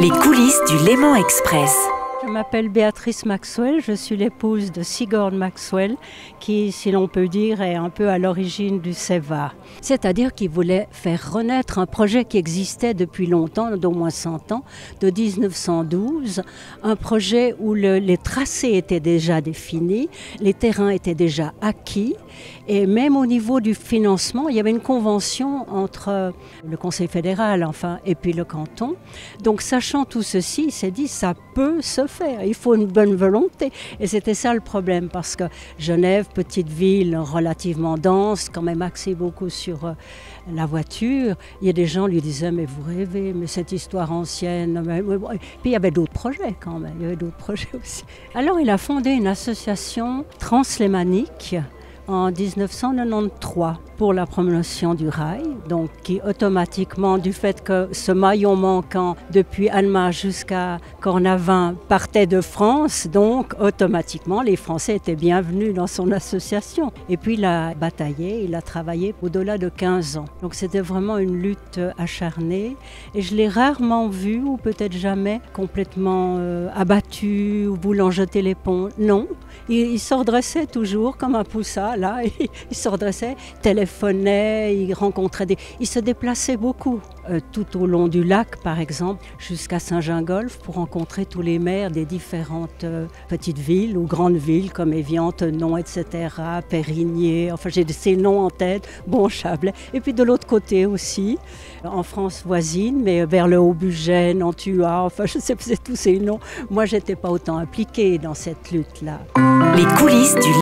Les coulisses du Léman Express. Je m'appelle Béatrice Maxwell, je suis l'épouse de Sigurd Maxwell qui, si l'on peut dire, est un peu à l'origine du SEVA. C'est-à-dire qu'il voulait faire renaître un projet qui existait depuis longtemps, d'au moins 100 ans, de 1912, un projet où les tracés étaient déjà définis, les terrains étaient déjà acquis et même au niveau du financement, il y avait une convention entre le Conseil fédéral et puis le canton. Donc sachant tout ceci, il s'est dit ça peut se faire, il faut une bonne volonté. Et c'était ça le problème parce que Genève, petite ville relativement dense, quand même axée beaucoup sur la voiture, il y a des gens qui lui disaient mais vous rêvez, mais cette histoire ancienne. Puis il y avait d'autres projets quand même, il y avait d'autres projets aussi. Alors il a fondé une association translémanique en 1993 pour la promotion du rail, donc qui automatiquement, du fait que ce maillon manquant depuis Annemasse jusqu'à Cornavin partait de France, donc automatiquement les Français étaient bienvenus dans son association. Et puis il a bataillé, il a travaillé au-delà de 15 ans. Donc c'était vraiment une lutte acharnée et je l'ai rarement vu, ou peut-être jamais, complètement abattu ou voulant jeter les ponts. Non, il se redressait toujours comme un poussat, là, il se redressait, téléphonait, il rencontrait il se déplaçait beaucoup, tout au long du lac par exemple, jusqu'à Saint-Gingolph pour rencontrer tous les maires des différentes petites villes ou grandes villes comme Évian, Thonon, etc., Périgny, enfin j'ai ces noms en tête, Chablais, et puis de l'autre côté aussi, en France voisine, mais vers le Haut-Bugey, Nantua, enfin je sais pas tous ces noms. Moi j'étais pas autant impliquée dans cette lutte-là. Les coulisses du